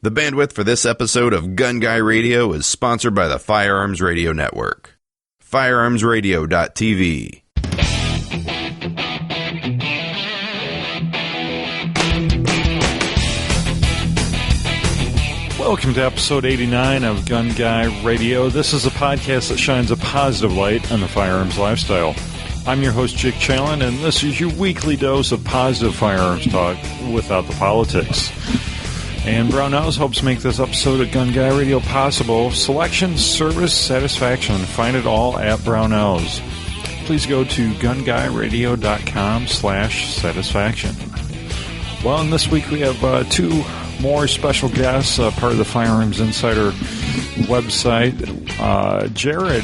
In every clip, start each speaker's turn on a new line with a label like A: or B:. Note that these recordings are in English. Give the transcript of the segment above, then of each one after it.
A: The bandwidth for this episode of Gun Guy Radio is sponsored by the Firearms Radio Network. Firearmsradio.tv.
B: Welcome to episode 89 of Gun Guy Radio. This is a podcast that shines a positive light on the firearms lifestyle. I'm your host, Jake Challen, and this is your weekly dose of positive firearms talk without the politics. And Brownells helps make this episode of Gun Guy Radio possible. Selection, service, satisfaction. Find it all at Brownells. Please go to gunguyradio.com/satisfaction. Well, and this week we have two more special guests, part of the Firearms Insider website. Jared,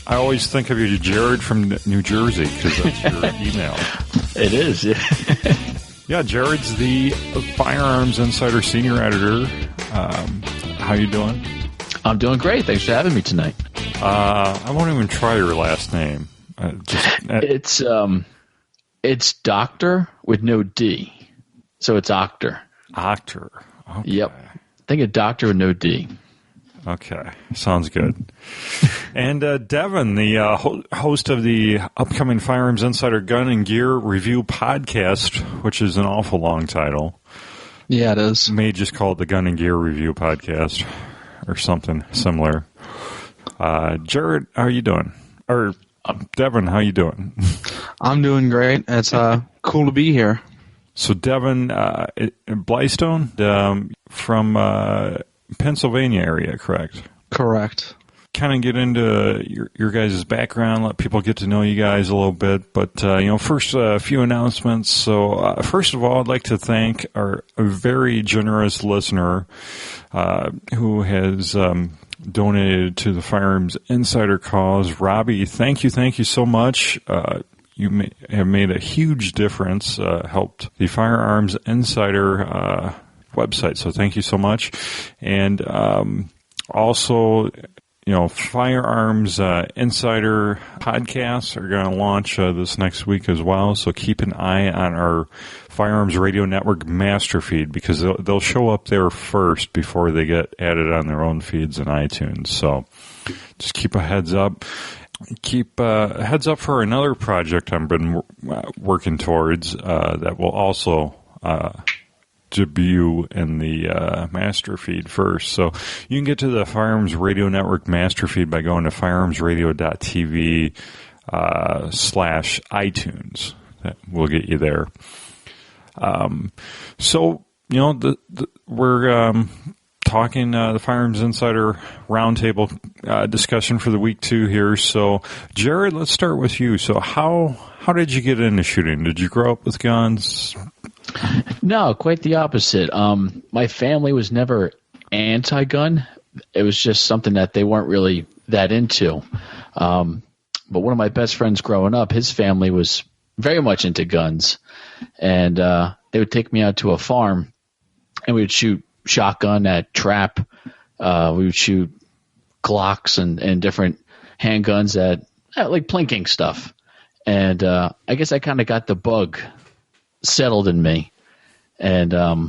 B: I always think of you, Jared, from New Jersey, because that's your email.
C: It is, yeah.
B: Yeah, Jared's the Firearms Insider Senior Editor. How you doing?
C: I'm doing great. Thanks for having me tonight.
B: I won't even try your last name.
C: It's Doctor with no D, so it's Octor.
B: Octor. Okay.
C: Yep. Think of Doctor with no D.
B: Okay, sounds good. And Devin, the host of the upcoming Firearms Insider Gun and Gear Review podcast, which is an awful long title.
D: Yeah, it is.
B: May just call it the Gun and Gear Review podcast or something similar. Jared, how are you doing? Or Devin, how you doing?
D: I'm doing great. It's cool to be here.
B: So Devin, Blystone, from Pennsylvania area, correct?
D: Correct.
B: Kind of get into your guys' background, let people get to know you guys a little bit. But, first, a few announcements. So, first of all, I'd like to thank our very generous listener who has donated to the Firearms Insider cause. Robbie, thank you so much. You have made a huge difference, helped the Firearms Insider website, so thank you so much. And also, Firearms Insider podcasts are going to launch this next week as well, so keep an eye on our Firearms Radio Network master feed, because they'll show up there first before they get added on their own feeds in iTunes. So just keep a heads up. Keep a heads up for another project I've been working towards that will also debut in the master feed first. So you can get to the Firearms Radio Network master feed by going to firearmsradio.tv /iTunes. That will get you there. We're talking the Firearms Insider Roundtable discussion for the week 2 here. So, Jared, let's start with you. So how did you get into shooting? Did you grow up with guns?
C: No, quite the opposite. My family was never anti-gun. It was just something that they weren't really that into. But one of my best friends growing up, his family was very much into guns. And they would take me out to a farm, and we would shoot shotgun at trap. We would shoot Glocks and different handguns at like plinking stuff. And I guess I kind of got the bug settled in me. And I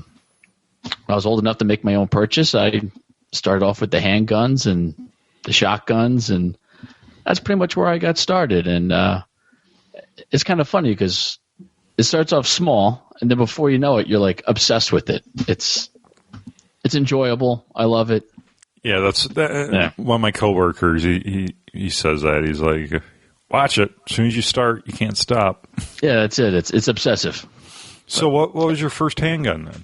C: was old enough to make my own purchase. I started off with the handguns and the shotguns, and that's pretty much where I got started. And it's kind of funny because it starts off small, and then before you know it, you're like obsessed with it. It's enjoyable. I love it.
B: Yeah, yeah. One of my coworkers, he says that. He's like, watch it. As soon as you start, you can't stop.
C: Yeah, that's it. It's obsessive.
B: So what was your first handgun then?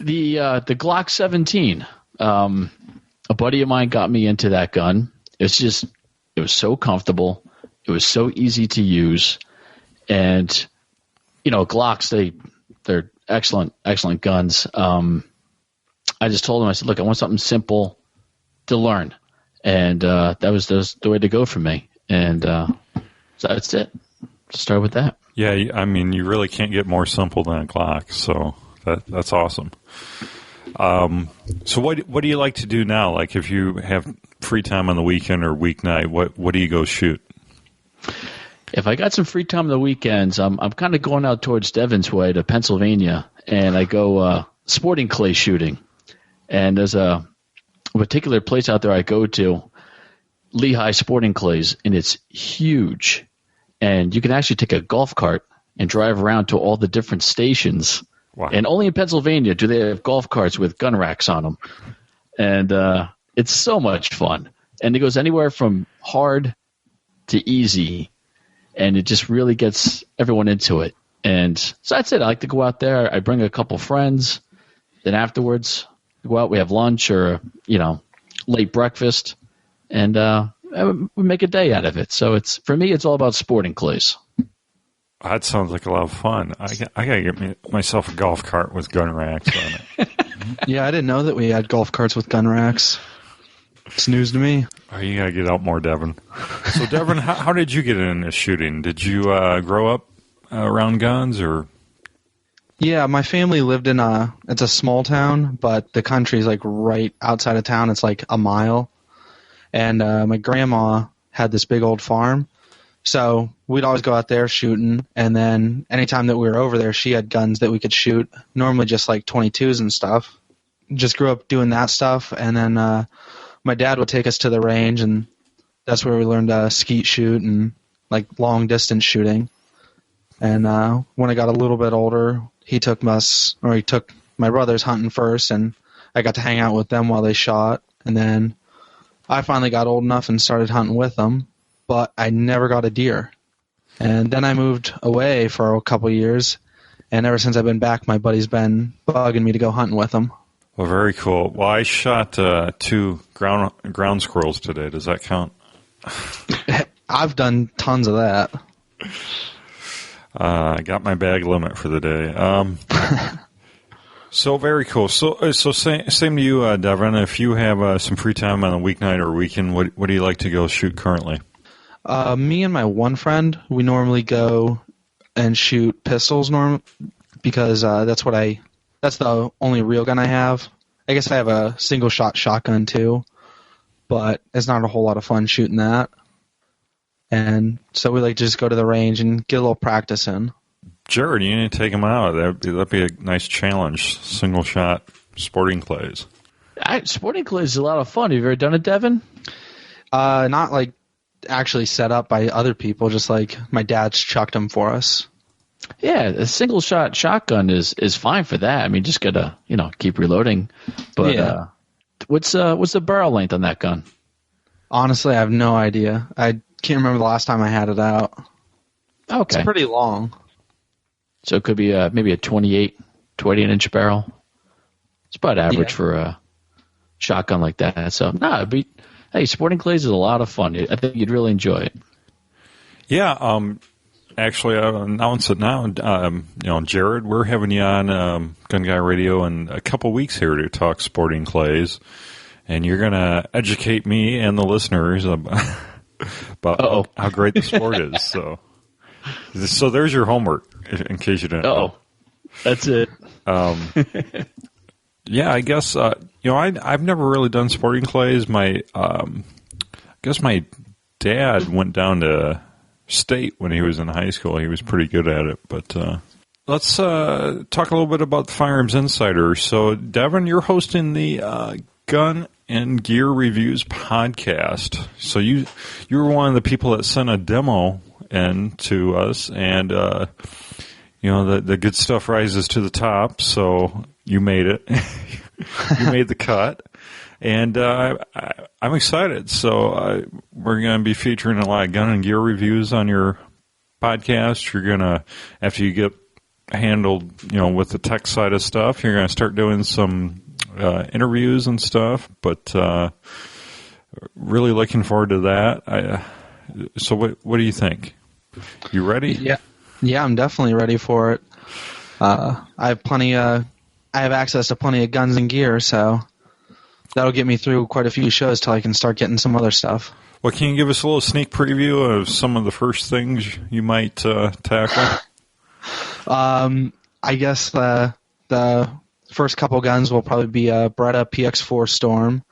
C: The Glock 17. A buddy of mine got me into that gun. It was so comfortable. It was so easy to use. And, Glocks, they're excellent guns. I just told him, I said, look, I want something simple to learn. And that was the way to go for me. And so that's it. Just start with that.
B: Yeah, I mean, you really can't get more simple than a Glock, so that's awesome. So what do you like to do now? Like if you have free time on the weekend or weeknight, what do you go shoot?
C: If I got some free time on the weekends, I'm kind of going out towards Devin's way to Pennsylvania, and I go sporting clay shooting. And there's a particular place out there I go to, Lehigh Sporting Clays, and it's huge. And you can actually take a golf cart and drive around to all the different stations.
B: Wow.
C: And only in Pennsylvania do they have golf carts with gun racks on them. And it's so much fun. And it goes anywhere from hard to easy. And it just really gets everyone into it. And so that's it. I like to go out there. I bring a couple friends. Then afterwards, we go out. We have lunch or, late breakfast. And we make a day out of it. So for me, it's all about sporting clays.
B: That sounds like a lot of fun. I got to get myself a golf cart with gun racks on it.
D: Yeah, I didn't know that we had golf carts with gun racks. It's news to me.
B: Oh, you got to get out more, Devin. So, Devin, how did you get into shooting? Did you grow up around guns, or?
D: Yeah, my family lived in it's a small town, but the country's like right outside of town. It's like a mile. And my grandma had this big old farm. So we'd always go out there shooting. And then anytime that we were over there, she had guns that we could shoot, normally just like 22s and stuff. Just grew up doing that stuff. And then my dad would take us to the range, and that's where we learned to skeet shoot and like long distance shooting. And when I got a little bit older, he took my brothers hunting first, and I got to hang out with them while they shot. And then I finally got old enough and started hunting with them, but I never got a deer. And then I moved away for a couple years, and ever since I've been back, my buddy's been bugging me to go hunting with him.
B: Well, very cool. Well, I shot 2 ground squirrels today. Does that count?
D: I've done tons of that.
B: I got my bag limit for the day. So very cool. So same to you, Devin. If you have some free time on a weeknight or weekend, what do you like to go shoot currently?
D: Me and my one friend, we normally go and shoot pistols because that's the only real gun I have. I guess I have a single shot shotgun too, but it's not a whole lot of fun shooting that. And so we like to just go to the range and get a little practice in.
B: Jared, you need to take him out. That'd be a nice challenge. Single shot sporting clays.
C: Sporting clays is a lot of fun. Have you ever done it, Devin?
D: Not like actually set up by other people. Just like my dad's chucked them for us.
C: Yeah, a single shot shotgun is fine for that. I mean, just gotta keep reloading. But
D: yeah.
C: What's the barrel length on that gun?
D: Honestly, I have no idea. I can't remember the last time I had it out.
C: Okay,
D: it's pretty long.
C: So it could be maybe a 28-inch barrel. It's about average for a shotgun like that. So hey, sporting clays is a lot of fun. I think you'd really enjoy it.
B: Yeah. Actually, I'll announce it now. Jared, we're having you on Gun Guy Radio in a couple weeks here to talk sporting clays, and you're going to educate me and the listeners about how great the sport is. So there's your homework, in case you didn't know.
C: That's it.
B: Yeah, I guess I've never really done sporting clays. I guess my dad went down to state when he was in high school. He was pretty good at it. But let's talk a little bit about the Firearms Insider. So, Devin, you're hosting the Gun and Gear Reviews podcast. So you were one of the people that sent a demo in to us, and the good stuff rises to the top. So you made it. You made the cut. And I'm excited. So we're going to be featuring a lot of gun and gear reviews on your podcast. You're going to, after you get handled, with the tech side of stuff, you're going to start doing some interviews and stuff. But really looking forward to that. So what do you think? You ready?
D: Yeah, I'm definitely ready for it. I have access to plenty of guns and gear, so that'll get me through quite a few shows till I can start getting some other stuff.
B: Well, can you give us a little sneak preview of some of the first things you might tackle?
D: I guess the first couple guns will probably be a Beretta PX4 Storm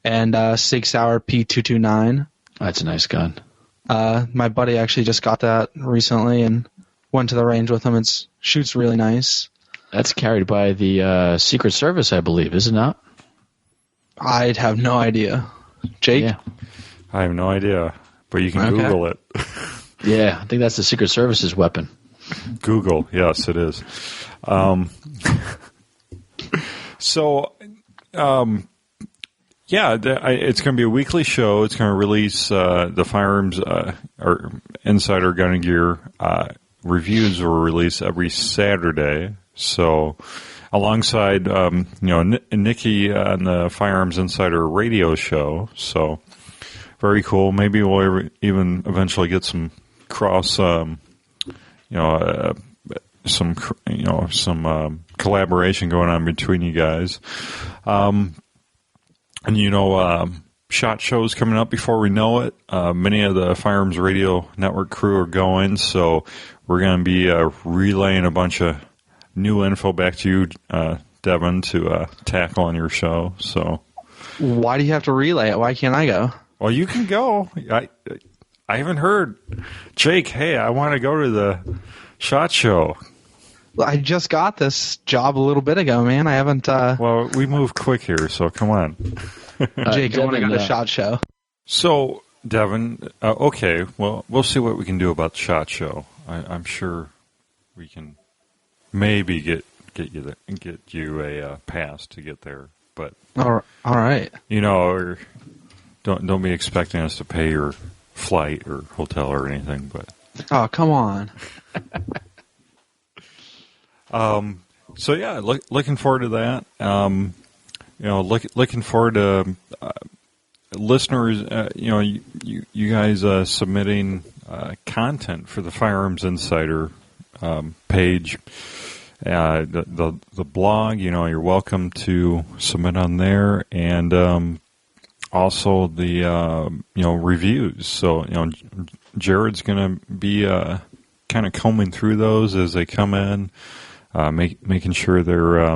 D: and Sig Sauer P229.
C: That's a nice gun.
D: My buddy actually just got that recently and went to the range with him. It shoots really nice.
C: That's carried by the Secret Service, I believe, is it not?
D: I'd have no idea. Jake?
C: Yeah.
B: I have no idea, but you can Google it.
C: Yeah, I think that's the Secret Service's weapon.
B: Google, yes, it is. It's going to be a weekly show. It's going to release the Firearms or Insider Gun and Gear reviews will release every Saturday. So, alongside Nikki on the Firearms Insider radio show. So, very cool. Maybe we'll even eventually get some cross, some collaboration going on between you guys. SHOT Show's coming up before we know it. Many of the Firearms Radio Network crew are going, so we're going to be relaying a bunch of new info back to you, Devin, to tackle on your show. So,
D: why do you have to relay it? Why can't I go?
B: Well, you can go. I haven't heard. Jake, hey, I want to go to the SHOT Show.
D: Well, I just got this job a little bit ago, man. I haven't...
B: Well, we move quick here, so come on.
D: Jake, you want to go to the SHOT Show?
B: So, Devin, okay, well, we'll see what we can do about the SHOT Show. I'm sure we can maybe get you a pass to get there, but...
D: All right.
B: Don't be expecting us to pay your flight or hotel or anything, but...
D: Oh, come on.
B: So yeah, looking forward to that. Looking forward to listeners. You guys submitting content for the Firearms Insider page, the blog. You're welcome to submit on there, and also the reviews. So Jared's going to be kind of combing through those as they come in. Making sure they're,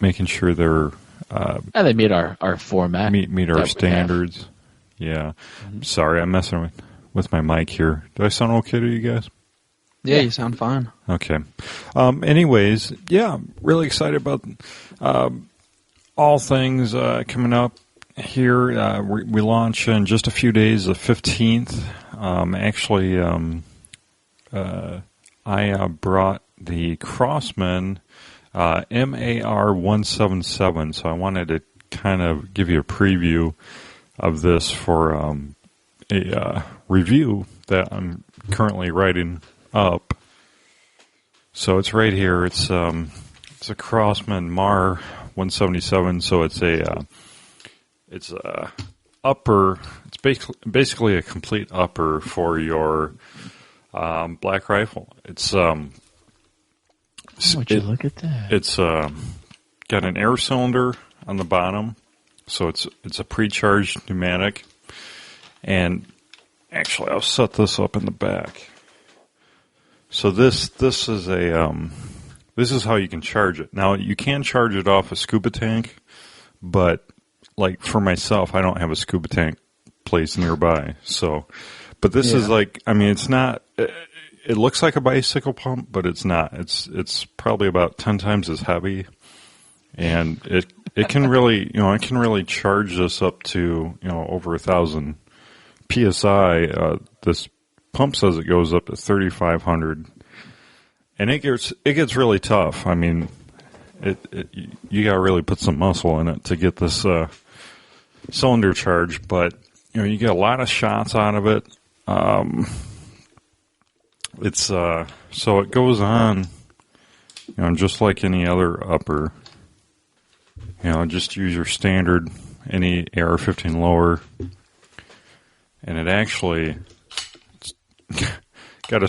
B: making sure they're.
C: And they meet our format.
B: Meet our standards. Yeah. Mm-hmm. Sorry, I'm messing with my mic here. Do I sound okay to you guys?
D: Yeah, you sound fine.
B: Okay. Anyways, yeah, really excited about all things coming up here. We launch in just a few days, the 15th. I brought the Crossman MAR 177, so I wanted to kind of give you a preview of this for a review that I'm currently writing up. So it's right here. It's a Crossman MAR 177. So it's a upper. It's basically a complete upper for your black rifle. It's
C: would you look at that?
B: It's got an air cylinder on the bottom, so it's a pre-charged pneumatic. And actually, I'll set this up in the back. So this is a this is how you can charge it. Now you can charge it off a scuba tank, but like for myself, I don't have a scuba tank place nearby. So, but this is like, I mean, it's not. It looks like a bicycle pump, but it's not. It's probably about 10 times as heavy, and it can really charge this up to over 1,000 psi. This pump says it goes up to 3,500, and it gets really tough. I mean, you got to really put some muscle in it to get this cylinder charged, but you get a lot of shots out of it. It's so it goes on, just like any other upper. Just use your standard any AR-15 lower, and it actually got a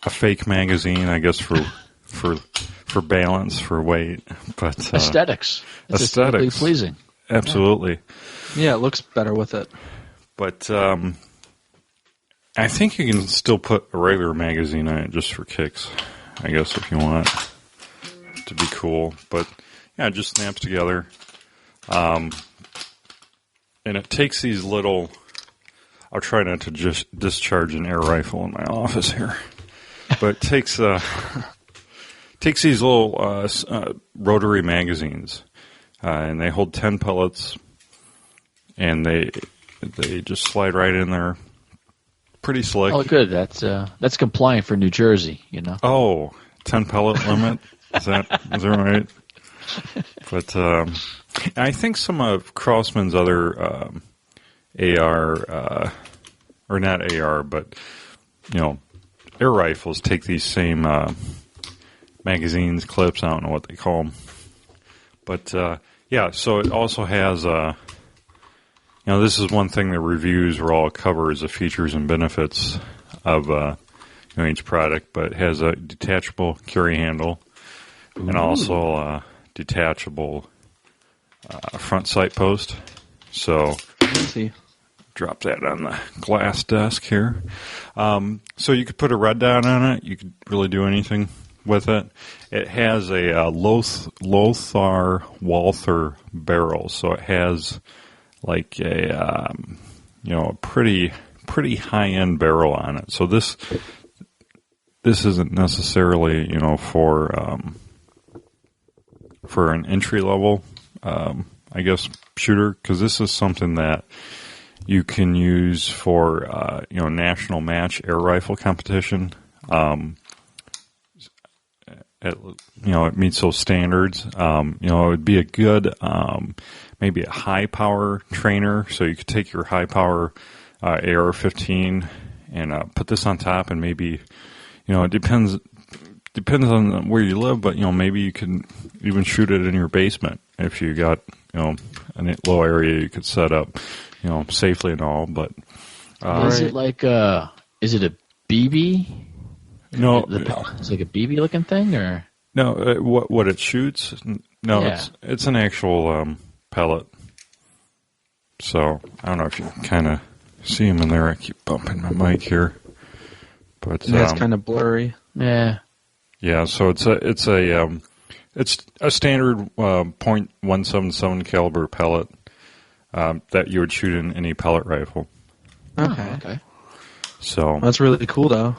B: fake magazine, I guess, for balance, for weight, but
C: aesthetics. It's aesthetically pleasing.
B: Absolutely.
D: Yeah, it looks better with it.
B: But I think you can still put a regular magazine on it just for kicks, I guess, if you want to be cool. But yeah, it just snaps together. And it takes these little. I'll try not to just discharge an air rifle in my office here, but it takes these little rotary magazines, and they hold 10 pellets, and they just slide right in there. Pretty slick.
C: Oh, good. That's compliant for New Jersey, you know.
B: Oh, 10 pellet limit. Is that right? But I think some of Crossman's other AR, or not AR, but air rifles take these same magazines, clips. I don't know what they call them. But yeah, so it also has this is one thing the reviews will all cover is the features and benefits of each product, but it has a detachable carry handle. Ooh. And also a detachable front sight post. So drop that on the glass desk here. So you could put a red dot on it. You could really do anything with it. It has a Lothar Walther barrel, so it has like a pretty high end barrel on it. So this isn't necessarily for an entry level I guess shooter, because this is something that you can use for national match air rifle competition. It meets those standards. It would be a good maybe a high power trainer, so you could take your high power AR-15 and put this on top, and maybe it depends on where you live, but maybe you can even shoot it in your basement if you got a low area you could set up safely and all. But
C: is it like is it a BB?
B: No,
C: it's like a BB looking thing, or
B: no? What it shoots? No, yeah. It's an actual pellet. So I don't know if you can kind of see them in there. I keep bumping my mic here, but
D: it's kind of blurry.
C: Yeah.
B: Yeah, so it's a standard .177 caliber pellet that you would shoot in any pellet rifle.
C: Okay.
B: So
D: that's really cool, though.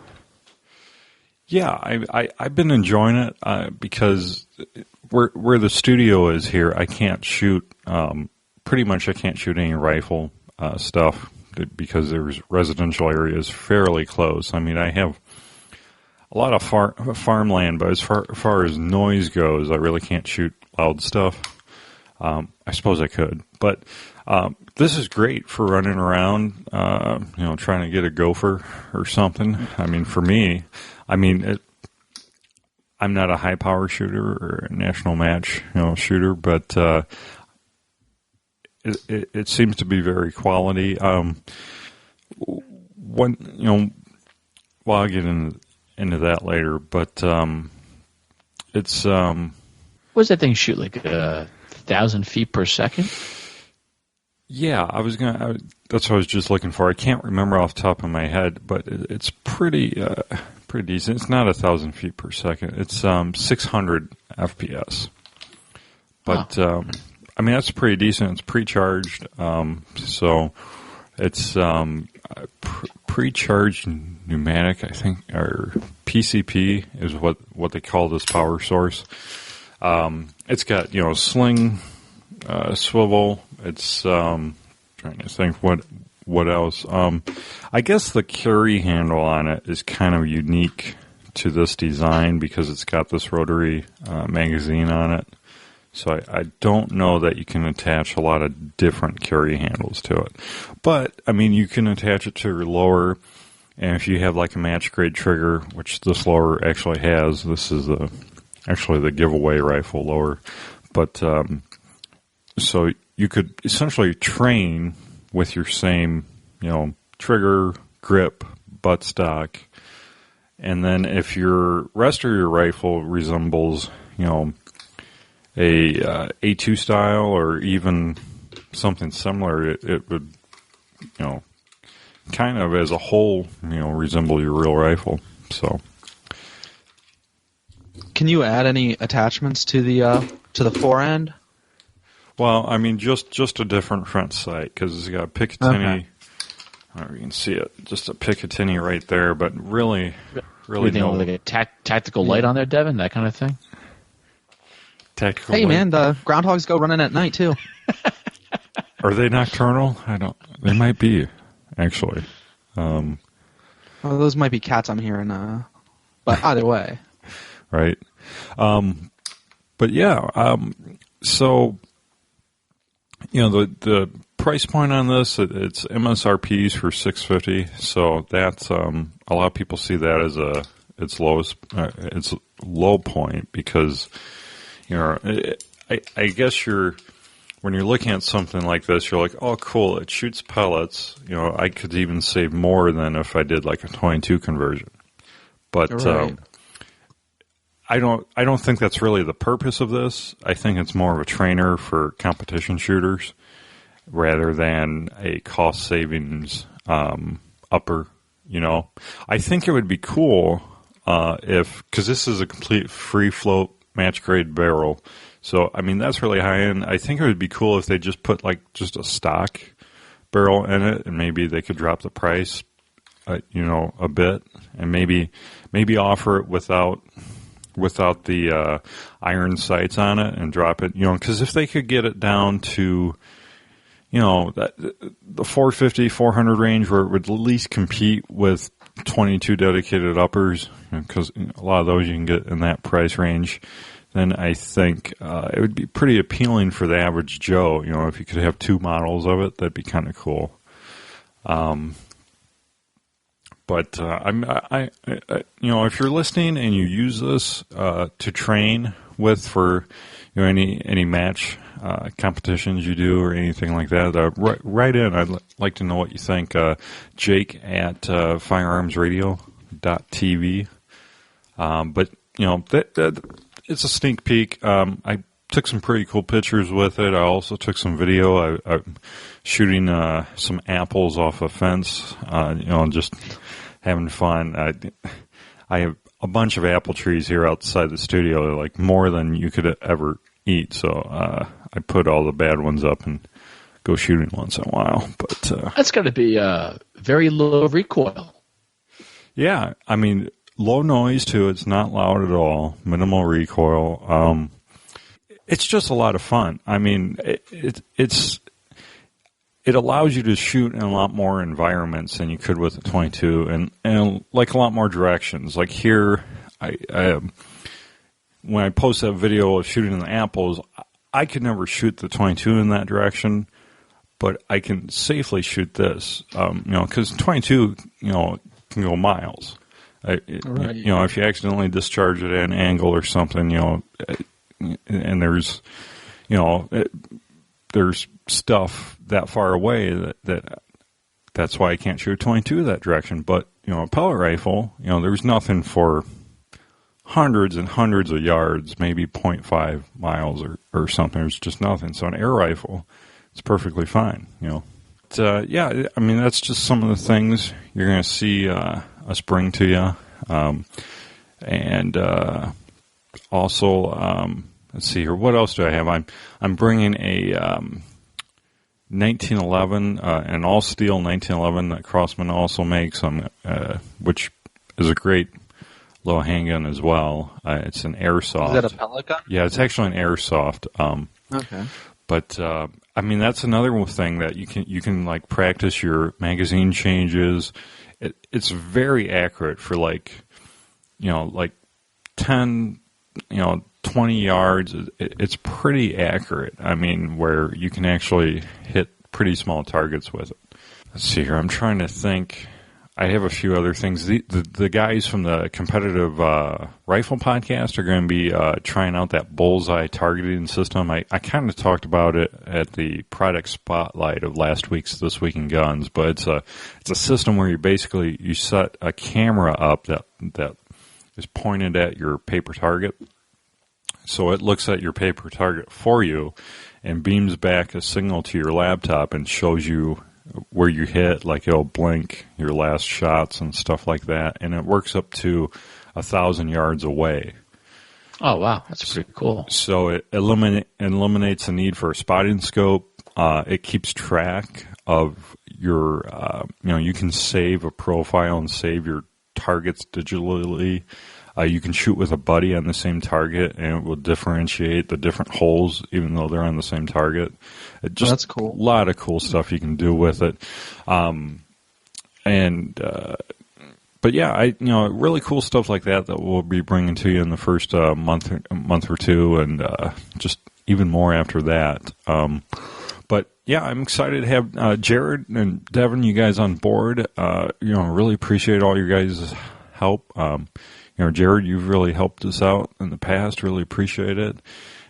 B: Yeah, I've been enjoying it because where the studio is here, I can't shoot. Pretty much, I can't shoot any rifle stuff because there's residential areas fairly close. I mean, I have a lot of farmland, but as far as noise goes, I really can't shoot loud stuff. I suppose I could, but this is great for running around, trying to get a gopher or something. I mean, for me, I'm not a high power shooter or a national match, shooter, but it seems to be very quality. I'll get into that later, but it's
C: what does that thing shoot, like 1,000 feet per second?
B: Yeah, that's what I was just looking for. I can't remember off the top of my head, but it's pretty decent. It's not 1,000 feet per second. It's 600 FPS. But that's pretty decent. It's pre-charged, so it's pre-charged pneumatic, I think, or PCP is what they call this power source. It's got sling, swivel. It's trying to think what else. I guess the carry handle on it is kind of unique to this design because it's got this rotary magazine on it. So I don't know that you can attach a lot of different carry handles to it. But, I mean, you can attach it to your lower, and if you have like a match grade trigger, which this lower actually has, this is actually the giveaway rifle lower. But, so you could essentially train with your same, trigger, grip, buttstock. And then if your rest of your rifle resembles, a A2 style or even something similar, it would, kind of as a whole, resemble your real rifle. So,
D: can you add any attachments to the fore end?
B: Well, I mean, just a different front sight because it's got a Picatinny. Okay. I don't know if you can see it, just a Picatinny right there, but really really
C: know. Like a tactical light on there, Devin, that kind of thing.
B: Tactical.
D: Hey,
B: light.
D: man, the groundhogs go running at night too.
B: Are they nocturnal? I don't. They might be, actually.
D: Well, those might be cats I'm hearing. But either way,
B: right. But yeah. So, the price point on this, it's MSRPs for $650. So that's a lot of people see that as its lowest, its low point because I guess when you're looking at something like this, you're like, oh, cool, it shoots pellets. I could even save more than if I did like a 22 conversion. But
D: right.
B: I don't think that's really the purpose of this. I think it's more of a trainer for competition shooters rather than a cost savings upper. I think it would be cool because this is a complete free float match grade barrel. So I mean that's really high end. I think it would be cool if they just put like just a stock barrel in it, and maybe they could drop the price, a bit, and maybe offer it without the iron sights on it and drop it, because if they could get it down to, the 450, 400 range where it would at least compete with 22 dedicated uppers, because a lot of those you can get in that price range, then I think it would be pretty appealing for the average Joe. If you could have two models of it, that'd be kind of cool. But if you're listening and you use this to train with for any match competitions you do or anything like that, write in. I'd like to know what you think. Jake at firearmsradio.tv. But it's a sneak peek. I took some pretty cool pictures with it. I also took some video. I'm shooting some apples off a fence. Just having fun. I have a bunch of apple trees here outside the studio, like more than you could ever eat. So I put all the bad ones up and go shooting once in a while. But
C: that's got to be very low recoil.
B: Yeah, I mean low noise too. It's not loud at all. Minimal recoil. It's just a lot of fun. I mean, it allows you to shoot in a lot more environments than you could with a 22, and like a lot more directions. Like here, when I post that video of shooting in the apples, I could never shoot the 22 in that direction, but I can safely shoot this. Because 22, can go miles. Right. If you accidentally discharge it at an angle or something, and there's stuff that far away that's why I can't shoot a 22 that direction. But a pellet rifle, there's nothing for hundreds and hundreds of yards, maybe 0.5 miles or something. There's just nothing. So an air rifle, it's perfectly fine. But, yeah, I mean that's just some of the things you're going to see us bring to you, and also let's see here. What else do I have? I'm bringing a 1911, an all-steel 1911 that Crossman also makes, which is a great low handgun as well. It's an airsoft.
D: Is that a pellet gun?
B: Yeah, it's actually an airsoft.
D: Okay.
B: But I mean, that's another thing that you can like practice your magazine changes. It's very accurate for like 10, 20 yards. It's pretty accurate. I mean, where you can actually hit pretty small targets with it. Let's see here. I'm trying to think. I have a few other things. The guys from the competitive rifle podcast are going to be trying out that bullseye targeting system. I kind of talked about it at the product spotlight of last week's This Week in Guns, but it's a system where you set a camera up that is pointed at your paper target. So it looks at your paper target for you and beams back a signal to your laptop and shows you where you hit, like it'll blink your last shots and stuff like that. And it works up to 1,000 yards away.
C: Oh, wow. That's pretty cool.
B: So it eliminates the need for a spotting scope. It keeps track of your, you can save a profile and save your targets digitally. You can shoot with a buddy on the same target, and it will differentiate the different holes, even though they're on the same target.
D: That's cool.
B: A lot of cool stuff you can do with it. But yeah, really cool stuff like that we'll be bringing to you in the first month or two, and just even more after that. But yeah, I'm excited to have Jared and Devin, you guys on board. Really appreciate all your guys' help. Jared, you've really helped us out in the past. Really appreciate it.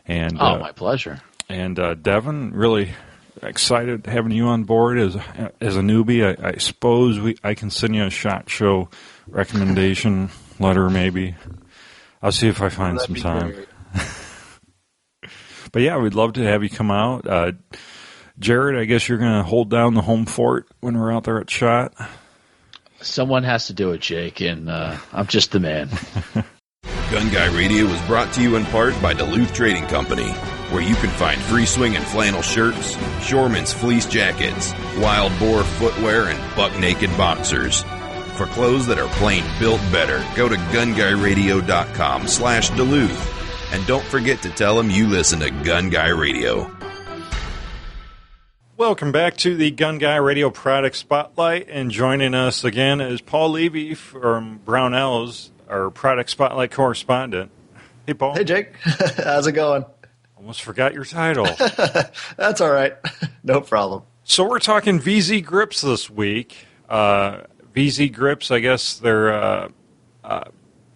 B: And
C: my pleasure.
B: And Devin, really excited having you on board as a newbie. I suppose I can send you a SHOT Show recommendation letter, maybe. I'll see if I find some time. But yeah, we'd love to have you come out. Jared, I guess you're going to hold down the home fort when we're out there at SHOT.
C: Someone has to do it, Jake, and I'm just the man.
A: Gun Guy Radio is brought to you in part by Duluth Trading Company, where you can find free swing and flannel shirts, Shoreman's fleece jackets, wild boar footwear, and buck naked boxers. For clothes that are plain built better, go to gunguyradio.com/Duluth. And don't forget to tell them you listen to Gun Guy Radio.
B: Welcome back to the Gun Guy Radio Product Spotlight, and joining us again is Paul Levy from Brownells, our Product Spotlight correspondent. Hey, Paul.
E: Hey, Jake. How's it going?
B: Almost forgot your title.
E: That's all right. No problem.
B: So we're talking VZ grips this week. VZ grips, I guess they're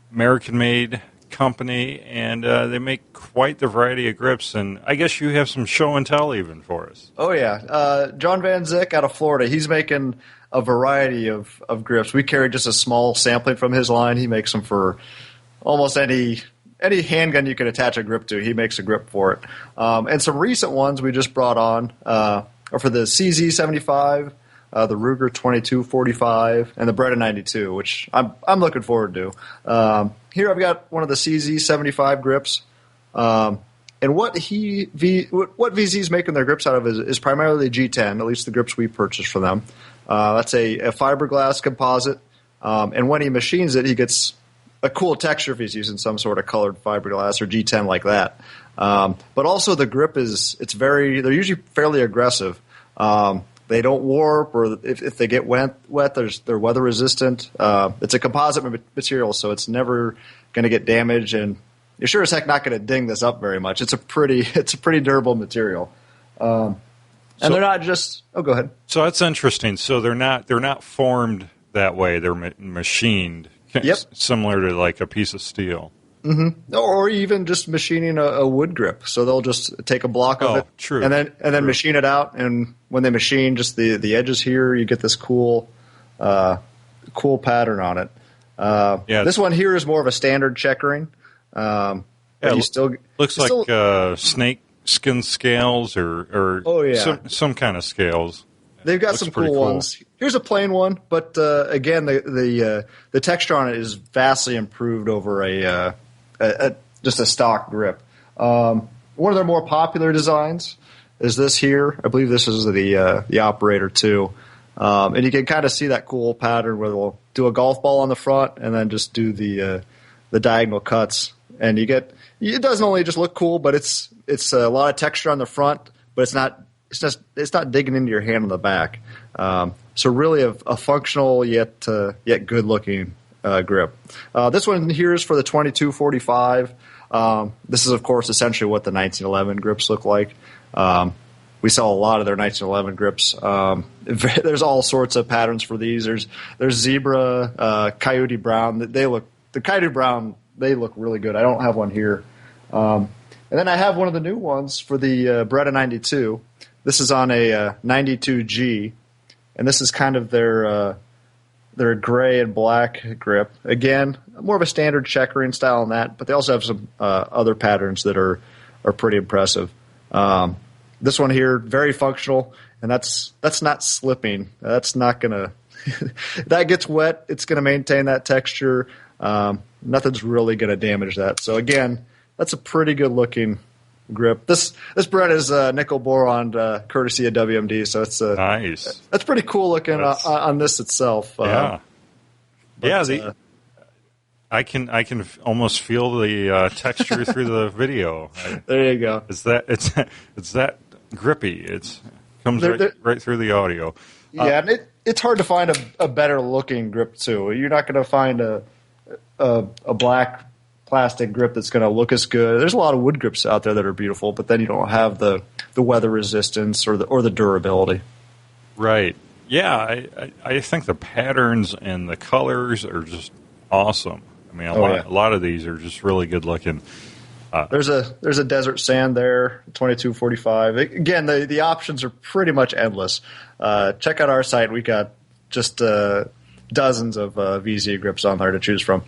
B: American-made company, and they make quite the variety of grips, and I guess you have some show and tell even for us.
E: Oh, yeah. John Van Zyck out of Florida, he's making a variety of grips. We carry just a small sampling from his line. He makes them for almost any handgun you can attach a grip to. He makes a grip for it. And some recent ones we just brought on are for the CZ75, the Ruger 2245, and the Beretta 92, which I'm looking forward to. Here I've got one of the CZ75 grips. And what VZ's making their grips out of is primarily G10, at least the grips we purchased from them. That's a fiberglass composite. And when he machines it, he gets a cool texture if he's using some sort of colored fiberglass or G10 like that. But also the grip they're usually fairly aggressive. They don't warp, or if they get wet, they're weather resistant. It's a composite material, so it's never going to get damaged, and you're sure as heck not going to ding this up very much. It's a pretty durable material. And they're not just. Oh, go ahead.
B: So that's interesting. So they're not formed that way. They're machined.
E: Yep.
B: Similar to like a piece of steel.
E: Mm-hmm. Or even just machining a wood grip. So they'll just take a block of it,
B: true.
E: and then machine it out. And when they machine just the edges here, you get this cool pattern on it. This one here is more of a standard checkering.
B: Looks like snake skin scales or some kind of scales.
E: They've got some cool ones. Here's a plain one, but again, the texture on it is vastly improved over just a stock grip. One of their more popular designs is this here. I believe this is the Operator 2. And you can kind of see that cool pattern where they'll do a golf ball on the front and then just do the diagonal cuts. And it doesn't only just look cool, but it's a lot of texture on the front, but it's not digging into your hand on the back. So really a functional yet good looking grip. This one here is for the 2245. This is of course essentially what the 1911 grips look like. We sell a lot of their 1911 grips. There's all sorts of patterns for these. There's zebra, coyote brown. The coyote brown, they look really good. I don't have one here. And then I have one of the new ones for the Beretta 92. This is on a 92G, and this is kind of their gray and black grip. Again, more of a standard checkering style on that, but they also have some other patterns that are pretty impressive. This one here, very functional, and that's not slipping. That's not gonna. That gets wet, it's gonna maintain that texture. Nothing's really gonna damage that. So again, that's a pretty good looking grip. This Beretta is nickel boron, courtesy of WMD. So it's
B: nice.
E: That's pretty cool looking on this itself.
B: Yeah. I can almost feel the texture through the video.
E: There you go.
B: It's that grippy. It comes right through the audio.
E: Yeah, and it's hard to find a better looking grip too. You're not going to find a black plastic grip that's going to look as good. There's a lot of wood grips out there that are beautiful, but then you don't have the weather resistance or the durability.
B: Right. Yeah, I think the patterns and the colors are just awesome. I mean, a lot of these are just really good looking.
E: There's a desert sand there, 2245. Again, the options are pretty much endless. Check out our site. We got just dozens of VZ grips on there to choose from.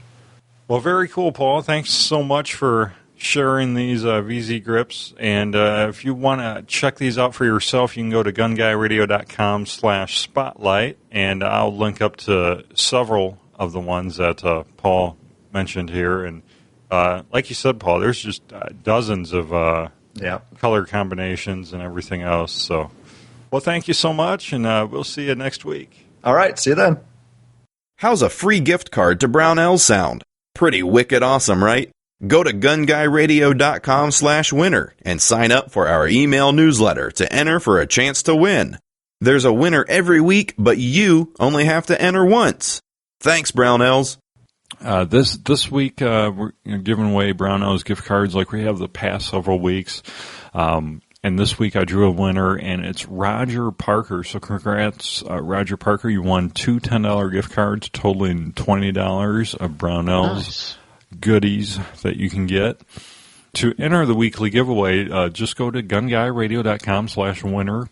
B: Well, very cool, Paul. Thanks so much for sharing these VZ grips. And if you want to check these out for yourself, you can go to gunguyradio.com/spotlight, and I'll link up to several of the ones that Paul mentioned here. And like you said, Paul, there's just dozens of color combinations and everything else. So, well, thank you so much, and we'll see you next week.
E: All right, see you then.
A: How's a free gift card to Brownells sound? Pretty wicked awesome, right? Go to gunguyradio.com/winner and sign up for our email newsletter to enter for a chance to win. There's a winner every week, but you only have to enter once. Thanks, Brownells.
B: This week, we're giving away Brownells gift cards like we have the past several weeks. And this week I drew a winner, and it's Roger Parker. So congrats, Roger Parker. You won two $10 gift cards totaling $20 of Brownells goodies that you can get. To enter the weekly giveaway, just go to gunguyradio.com/winner.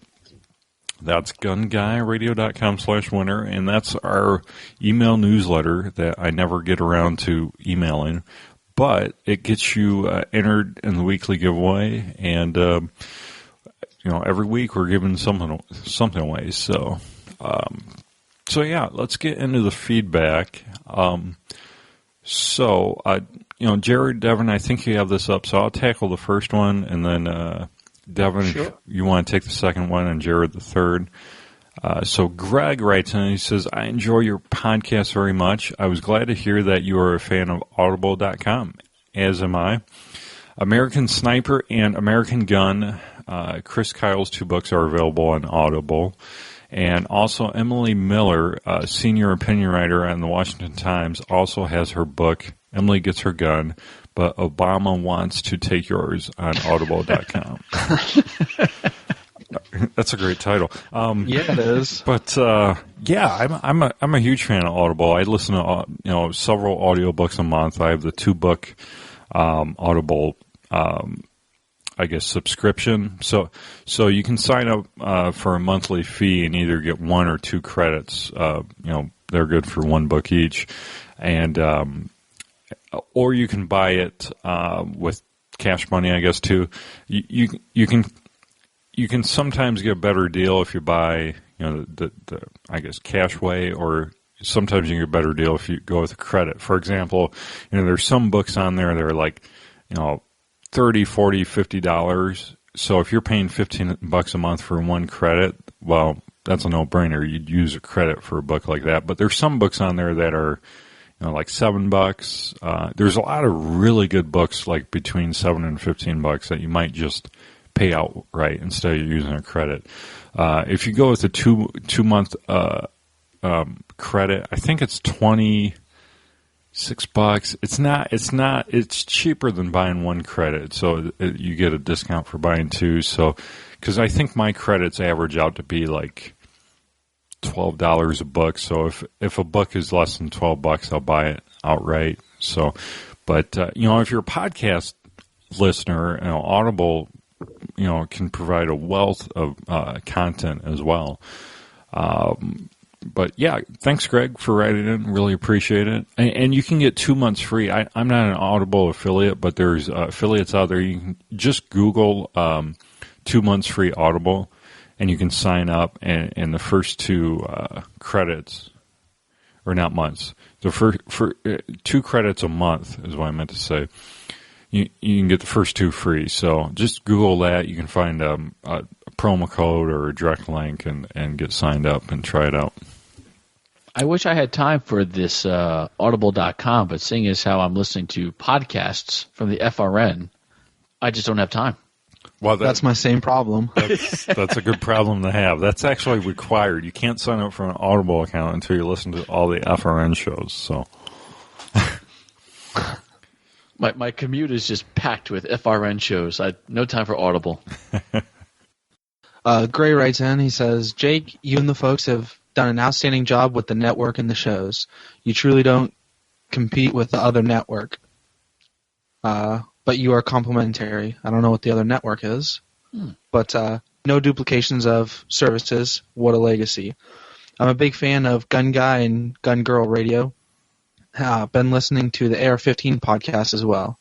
B: That's gunguyradio.com/winner, and that's our email newsletter that I never get around to emailing, but it gets you entered in the weekly giveaway, and every week we're giving something away. So yeah, let's get into the feedback. Jared, Devin, I think you have this up, so I'll tackle the first one, and then Devin, sure. If you want to take the second one, and Jared the third. So Greg writes in, he says, I enjoy your podcast very much. I was glad to hear that you are a fan of Audible.com, as am I. American Sniper and American Gun, Chris Kyle's two books are available on Audible. And also Emily Miller, senior opinion writer on the Washington Times, also has her book, Emily Gets Her Gun, but Obama Wants to Take Yours on Audible.com. That's a great title.
D: Yeah, it is.
B: But I'm a huge fan of Audible. I listen to several audiobooks a month. I have the 2-book Audible subscription. So you can sign up for a monthly fee and either get 1 or 2 credits. They're good for 1 book each, and or you can buy it with cash money, I guess, too. You can sometimes get a better deal if you buy the cash way, or sometimes you get a better deal if you go with a credit. For example, there's some books on there that are like $30, $40, $50. So if you're paying $15 a month for 1 credit, well, that's a no-brainer. You'd use a credit for a book like that. But there's some books on there that are like $7. There's a lot of really good books like between $7 and $15 that you might just pay outright instead of using a credit. If you go with a two-month credit, I think it's $26. It's cheaper than buying 1 credit, so you get a discount for buying 2. So, because I think my credits average out to be like $12 a book. So if a book is less than $12, I'll buy it outright. So, but if you're a podcast listener, Audible, can provide a wealth of content as well. But yeah, thanks, Greg, for writing in. Really appreciate it. And you can get 2 months free. I'm not an Audible affiliate, but there's affiliates out there. You can just Google 2 months free Audible, and you can sign up. And the first 2 credits, or not months, the first 2 credits a month is what I meant to say. You can get the first 2 free. So just Google that. You can find a promo code or a direct link and get signed up and try it out.
C: I wish I had time for this audible.com, but seeing as how I'm listening to podcasts from the FRN, I just don't have time.
B: Well,
D: that's my same problem.
B: That's a good problem to have. That's actually required. You can't sign up for an Audible account until you listen to all the FRN shows. So,
C: my commute is just packed with FRN shows. No time for Audible.
D: Gray writes in. He says, "Jake, you and the folks have done an outstanding job with the network and the shows. You truly don't compete with the other network, but you are complementary. I don't know what the other network is, but no duplications of services. What a legacy. I'm a big fan of Gun Guy and Gun Girl Radio. Been listening to the AR-15 podcast as well.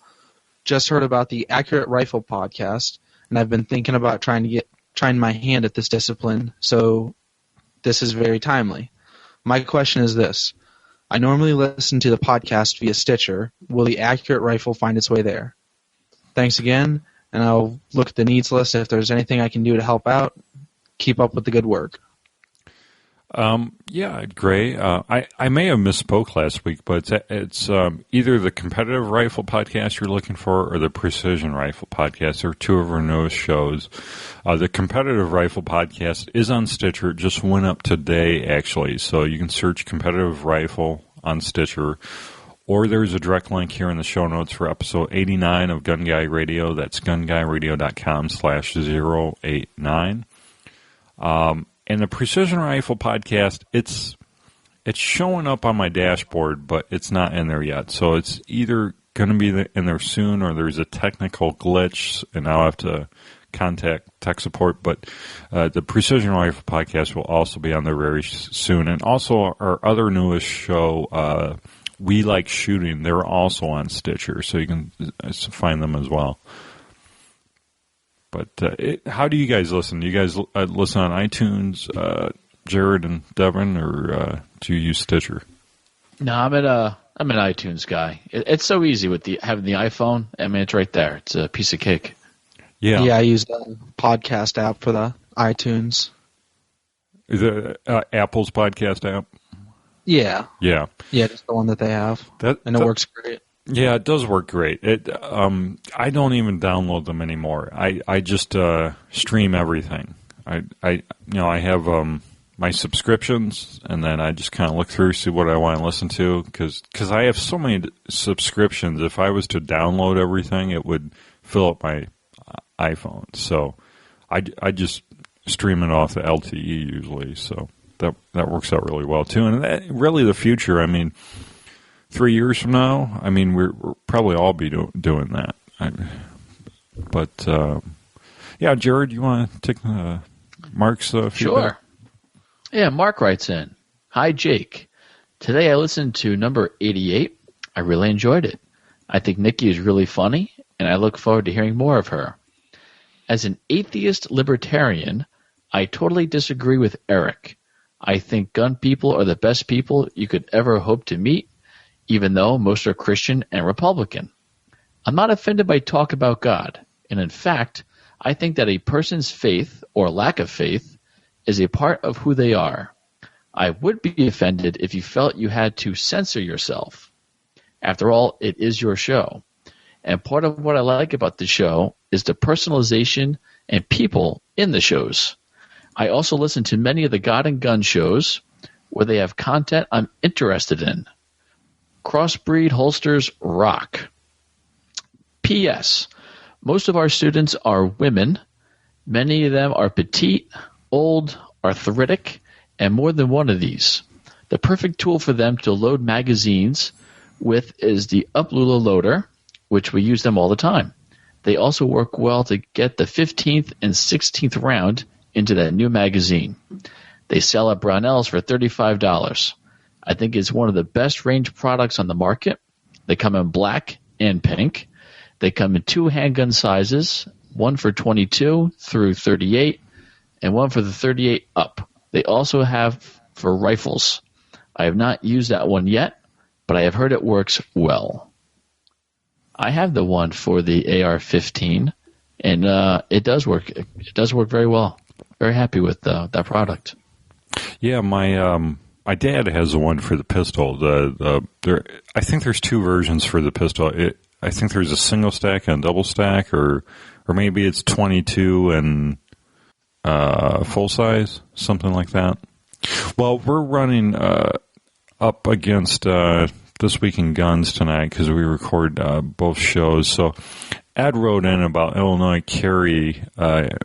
D: Just heard about the Accurate Rifle podcast, and I've been thinking about trying my hand at this discipline, so this is very timely. My question is this. I normally listen to the podcast via Stitcher. Will the Accurate Rifle find its way there? Thanks again, and I'll look at the needs list if there's anything I can do to help out. Keep up with the good work."
B: Yeah, Gray. I may have misspoke last week, but it's either the Competitive Rifle podcast you're looking for or the Precision Rifle podcast. They're two of our newest shows. The Competitive Rifle podcast is on Stitcher. It just went up today, actually. So you can search Competitive Rifle on Stitcher, or there's a direct link here in the show notes for episode 89 of Gun Guy Radio. That's gunguyradio.com/089. And the Precision Rifle podcast, it's showing up on my dashboard, but it's not in there yet. So it's either going to be in there soon, or there's a technical glitch, and I'll have to contact tech support. But the Precision Rifle podcast will also be on there very soon. And also our other newest show, We Like Shooting, they're also on Stitcher, so you can find them as well. But how do you guys listen? Do you guys listen on iTunes, Jared and Devin, or do you use Stitcher?
C: No, I'm an iTunes guy. It's so easy with having the iPhone. I mean, it's right there. It's a piece of cake.
B: Yeah,
D: I use the podcast app for the iTunes.
B: Is it Apple's podcast app?
D: Yeah, just the one that they have, and it works great.
B: Yeah, it does work great. I don't even download them anymore. I just stream everything. I have my subscriptions, and then I just kind of look through, see what I want to listen to, because I have so many subscriptions. If I was to download everything, it would fill up my iPhone. So I just stream it off the LTE usually. So that works out really well too. And that, really, the future. I mean, 3 years from now, I mean, we're probably all be doing that. Yeah, Jared, you want to take Mark's feedback?
C: Sure. Yeah, Mark writes in, "Hi, Jake. Today I listened to number 88. I really enjoyed it. I think Nikki is really funny, and I look forward to hearing more of her. As an atheist libertarian, I totally disagree with Eric. I think gun people are the best people you could ever hope to meet, even though most are Christian and Republican. I'm not offended by talk about God, and in fact, I think that a person's faith or lack of faith is a part of who they are. I would be offended if you felt you had to censor yourself. After all, it is your show. And part of what I like about the show is the personalization and people in the shows. I also listen to many of the God and Gun shows where they have content I'm interested in. Crossbreed holsters rock. P.S. Most of our students are women. Many of them are petite, old, arthritic, and more than one of these. The perfect tool for them to load magazines with is the Uplula loader, which we use them all the time. They also work well to get the 15th and 16th round into that new magazine. They sell at Brownells for $35. I think it's one of the best range products on the market. They come in black and pink. They come in two handgun sizes, one for 22 through 38 and one for the 38 up. They also have for rifles. I have not used that one yet, but I have heard it works well. I have the one for the AR-15, and it does work. It does work very well. Very happy with that product.
B: Yeah, my my dad has the one for the pistol. I think there's two versions for the pistol. I think there's a single stack and a double stack, or maybe it's 22 and full size, something like that. Well, we're running up against This Week in Guns tonight because we record both shows. So Ed wrote in about Illinois carry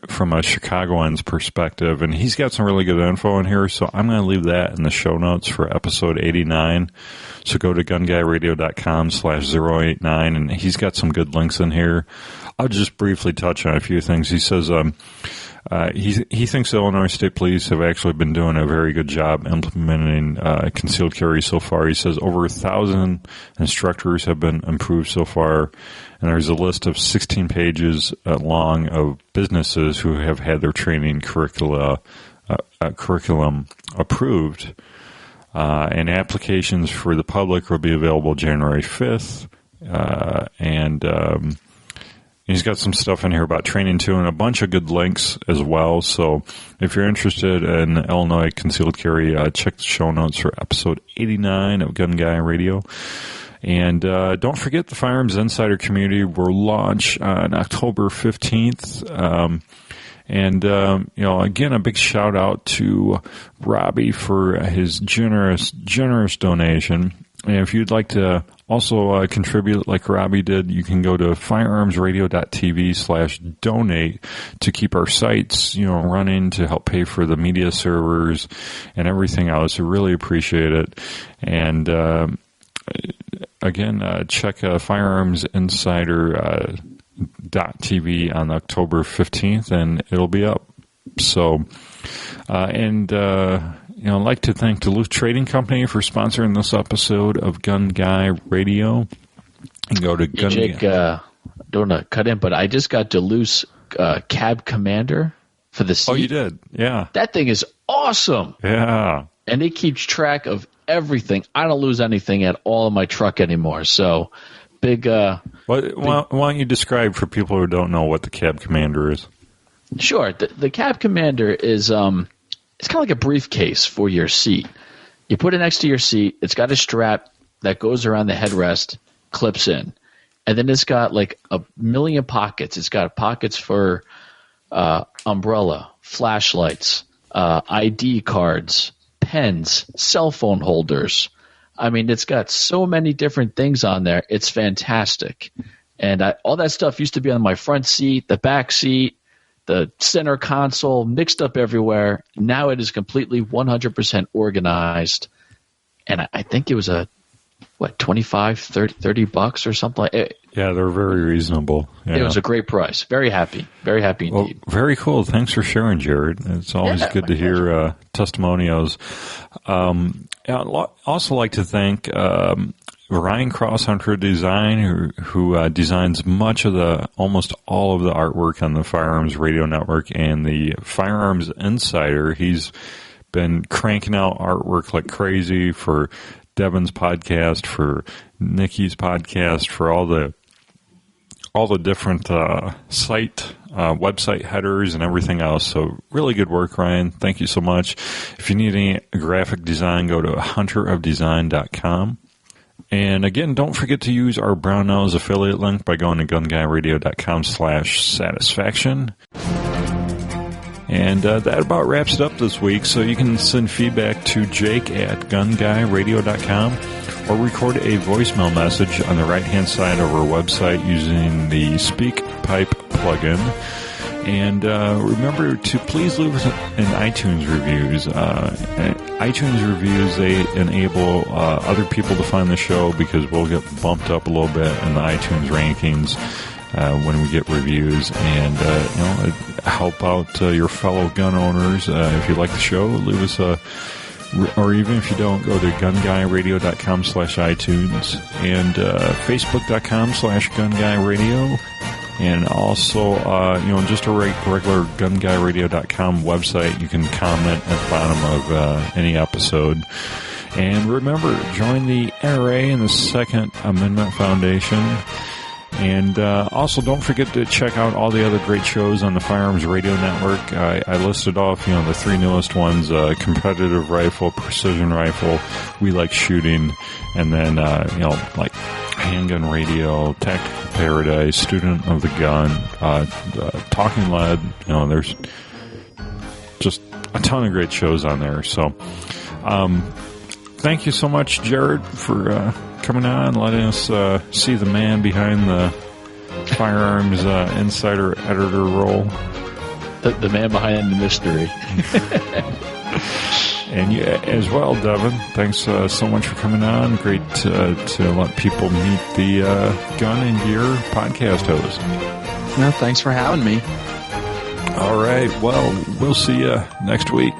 B: from a Chicagoan's perspective, and he's got some really good info in here, so I'm going to leave that in the show notes for episode 89. So go to gunguyradio.com/089, and he's got some good links in here. I'll just briefly touch on a few things. He says he thinks the Illinois State Police have actually been doing a very good job implementing concealed carry so far. He says over 1,000 instructors have been improved so far, and there's a list of 16 pages long of businesses who have had their training curriculum approved, and applications for the public will be available January 5th, and he's got some stuff in here about training, too, and a bunch of good links as well. So if you're interested in Illinois concealed carry, check the show notes for episode 89 of Gun Guy Radio. And don't forget the Firearms Insider community will launch on October 15th. Again, a big shout out to Robbie for his generous donation. And if you'd like to also contribute like Robbie did, you can go to firearmsradio.tv/donate to keep our sites, running, to help pay for the media servers and everything else. I really appreciate it. And again, check Firearms Insider .tv on October 15th, and it'll be up. So, I'd like to thank Duluth Trading Company for sponsoring this episode of Gun Guy Radio. And go to Gun
C: Jake, don't want to cut in, but I just got Duluth's Cab Commander for the seat.
B: Oh, you did? Yeah.
C: That thing is awesome.
B: Yeah.
C: And it keeps track of everything. I don't lose anything at all in my truck anymore. So, big. Why
B: don't you describe for people who don't know what the Cab Commander is?
C: Sure. The Cab Commander is it's kind of like a briefcase for your seat. You put it next to your seat. It's got a strap that goes around the headrest, clips in. And then it's got like a million pockets. It's got pockets for umbrella, flashlights, ID cards, pens, cell phone holders. I mean, it's got so many different things on there. It's fantastic. And all that stuff used to be on my front seat, the back seat, the center console, mixed up everywhere. Now it is completely 100% organized. And I think it was $25, $30 or something like it.
B: Yeah, they're very reasonable. Yeah.
C: It was a great price. Very happy. Very happy indeed.
B: Well, very cool. Thanks for sharing, Jared. It's always good to hear testimonials. I'd also like to thank Ryan Crosshunter Design, who designs almost all of the artwork on the Firearms Radio Network and the Firearms Insider. He's been cranking out artwork like crazy for Devin's podcast, for Nikki's podcast, for all the different website headers and everything else. So really good work, Ryan. Thank you so much. If you need any graphic design, go to hunterofdesign.com. And again, don't forget to use our Brown Nose affiliate link by going to gunguyradio.com/satisfaction. And that about wraps it up this week. So you can send feedback to Jake at gunguyradio.com or record a voicemail message on the right-hand side of our website using the SpeakPipe plugin. And remember to please leave us an iTunes reviews. iTunes reviews, they enable other people to find the show because we'll get bumped up a little bit in the iTunes rankings when we get reviews, and help out your fellow gun owners. If you like the show, leave us or even if you don't, go to gunguyradio.com/iTunes and facebook.com/gunguyradio. And also, just a regular gunguyradio.com website. You can comment at the bottom of any episode. And remember, join the NRA and the Second Amendment Foundation. And also, don't forget to check out all the other great shows on the Firearms Radio Network. I listed off, the 3 newest ones: competitive rifle, precision rifle, we like shooting, and then like handgun radio, tactical paradise, student of the gun, talking lead. There's just a ton of great shows on there. So, thank you so much, Jared, for coming on, letting us see the man behind the Firearms Insider editor role.
C: The man behind the mystery.
B: And you as well, Devin. Thanks so much for coming on. Great to let people meet the Gun and Gear podcast host.
D: No, thanks for having me.
B: All right. Well, we'll see you next week.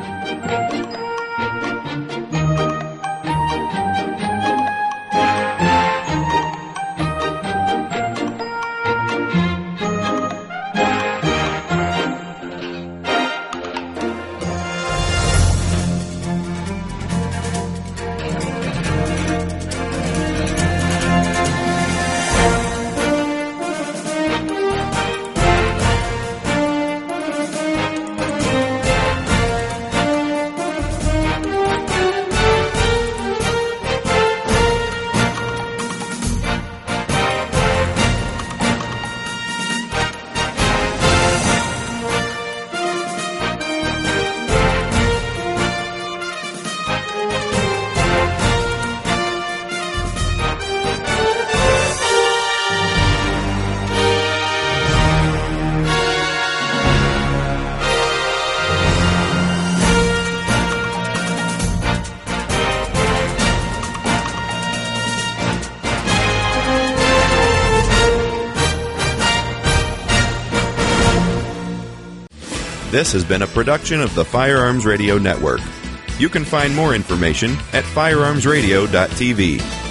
A: This has been a production of the Firearms Radio Network. You can find more information at firearmsradio.tv.